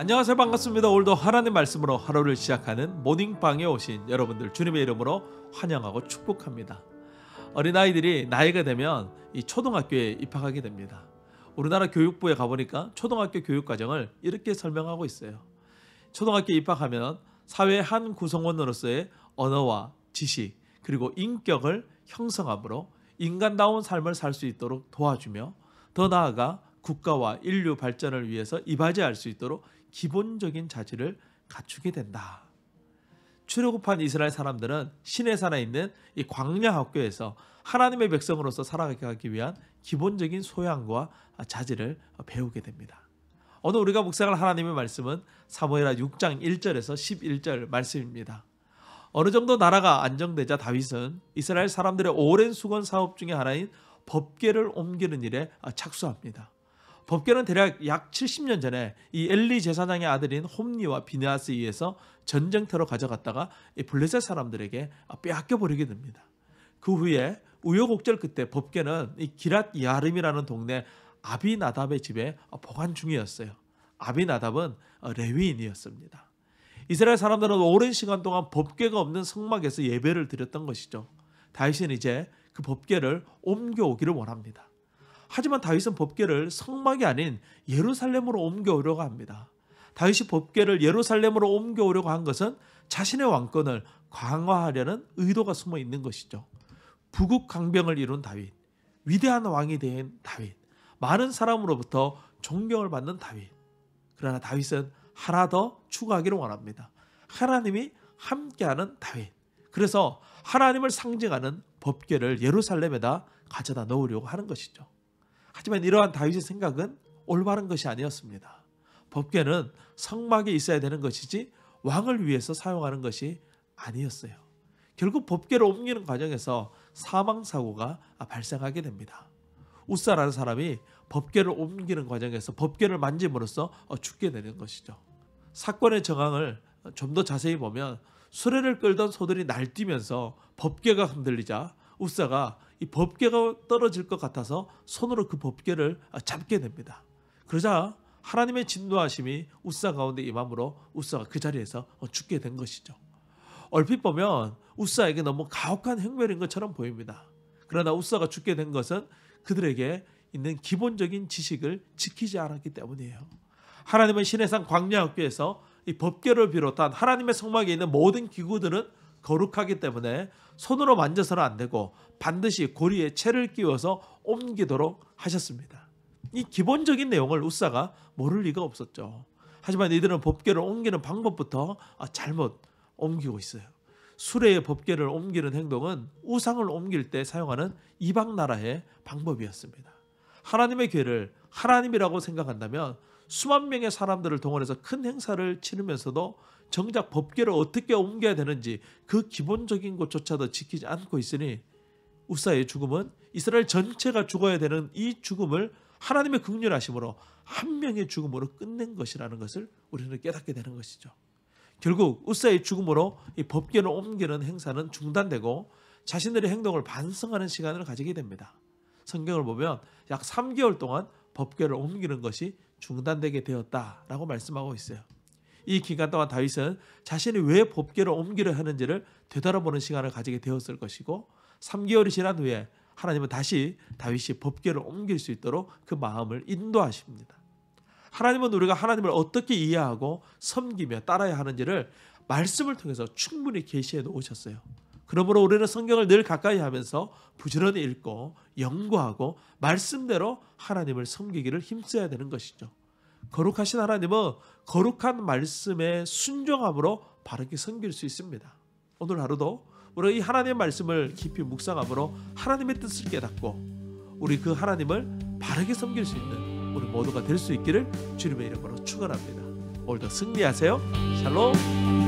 안녕하세요, 반갑습니다. 오늘도 하나님 말씀으로 하루를 시작하는 모닝방에 오신 여러분들 주님의 이름으로 환영하고 축복합니다. 어린아이들이 나이가 되면 이 초등학교에 입학하게 됩니다. 우리나라 교육부에 가보니까 초등학교 교육과정을 이렇게 설명하고 있어요. 초등학교에 입학하면 사회의 한 구성원으로서의 언어와 지식 그리고 인격을 형성함으로 인간다운 삶을 살 수 있도록 도와주며 더 나아가 국가와 인류 발전을 위해서 이바지할 수 있도록 기본적인 자질을 갖추게 된다. 출애굽한 이스라엘 사람들은 시내산에 있는 이 광야 학교에서 하나님의 백성으로서 살아가기 위한 기본적인 소양과 자질을 배우게 됩니다. 오늘 우리가 묵상할 하나님의 말씀은 사무엘하 6장 1절에서 11절 말씀입니다. 어느 정도 나라가 안정되자 다윗은 이스라엘 사람들의 오랜 수건 사업 중에 하나인 법궤를 옮기는 일에 착수합니다. 법궤는 대략 약 70년 전에 이 엘리 제사장의 아들인 홈니와 비느하스에 의해서 전쟁터로 가져갔다가 이 블레셋 사람들에게 빼앗겨 버리게 됩니다. 그 후에 우여곡절 끝에 법궤는 이 기랏 야림이라는 동네 아비나답의 집에 보관 중이었어요. 아비나답은 레위인이었습니다. 이스라엘 사람들은 오랜 시간 동안 법궤가 없는 성막에서 예배를 드렸던 것이죠. 다윗은 이제 그 법궤를 옮겨오기를 원합니다. 하지만 다윗은 법궤를 성막이 아닌 예루살렘으로 옮겨오려고 합니다. 다윗이 법궤를 예루살렘으로 옮겨오려고 한 것은 자신의 왕권을 강화하려는 의도가 숨어 있는 것이죠. 부국 강병을 이룬 다윗, 위대한 왕이 된 다윗, 많은 사람으로부터 존경을 받는 다윗. 그러나 다윗은 하나 더 추가하기를 원합니다. 하나님이 함께하는 다윗. 그래서 하나님을 상징하는 법궤를 예루살렘에다 가져다 놓으려고 하는 것이죠. 하지만 이러한 다윗의 생각은 올바른 것이 아니었습니다. 법궤는 성막에 있어야 되는 것이지 왕을 위해서 사용하는 것이 아니었어요. 결국 법궤를 옮기는 과정에서 사망사고가 발생하게 됩니다. 우사라는 사람이 법궤를 옮기는 과정에서 법궤를 만짐으로써 죽게 되는 것이죠. 사건의 정황을 좀 더 자세히 보면 수레를 끌던 소들이 날뛰면서 법궤가 흔들리자 우사가 이 법궤가 떨어질 것 같아서 손으로 그 법궤를 잡게 됩니다. 그러자 하나님의 진노하심이 우사 가운데 임함으로 우사가 그 자리에서 죽게 된 것이죠. 얼핏 보면 우사에게 너무 가혹한 행멸인 것처럼 보입니다. 그러나 우사가 죽게 된 것은 그들에게 있는 기본적인 지식을 지키지 않았기 때문이에요. 하나님은 시내산 광야학교에서 이 법궤를 비롯한 하나님의 성막에 있는 모든 기구들은 거룩하기 때문에 손으로 만져서는 안 되고 반드시 고리에 채를 끼워서 옮기도록 하셨습니다. 이 기본적인 내용을 우사가 모를 리가 없었죠. 하지만 이들은 법궤를 옮기는 방법부터 잘못 옮기고 있어요. 수레의 법궤를 옮기는 행동은 우상을 옮길 때 사용하는 이방 나라의 방법이었습니다. 하나님의 궤를 하나님이라고 생각한다면 수만 명의 사람들을 동원해서 큰 행사를 치르면서도 정작 법궤를 어떻게 옮겨야 되는지 그 기본적인 것조차도 지키지 않고 있으니 우사의 죽음은 이스라엘 전체가 죽어야 되는 이 죽음을 하나님의 긍휼하심으로 한 명의 죽음으로 끝낸 것이라는 것을 우리는 깨닫게 되는 것이죠. 결국 우사의 죽음으로 이 법궤를 옮기는 행사는 중단되고 자신들의 행동을 반성하는 시간을 가지게 됩니다. 성경을 보면 약 3개월 동안 법궤를 옮기는 것이 중단되게 되었다라고 말씀하고 있어요. 이 기간 동안 다윗은 자신이 왜 법궤를 옮기려 하는지를 되돌아보는 시간을 가지게 되었을 것이고 3개월이 지난 후에 하나님은 다시 다윗이 법궤를 옮길 수 있도록 그 마음을 인도하십니다. 하나님은 우리가 하나님을 어떻게 이해하고 섬기며 따라야 하는지를 말씀을 통해서 충분히 계시해 놓으셨어요. 그러므로 우리는 성경을 늘 가까이 하면서 부지런히 읽고 연구하고 말씀대로 하나님을 섬기기를 힘써야 되는 것이죠. 거룩하신 하나님은 거룩한 말씀에 순종함으로 바르게 섬길 수 있습니다. 오늘 하루도 우리가 이 하나님의 말씀을 깊이 묵상함으로 하나님의 뜻을 깨닫고 우리 그 하나님을 바르게 섬길 수 있는 우리 모두가 될 수 있기를 주님의 이름으로 축원합니다. 오늘도 승리하세요. 샬롬.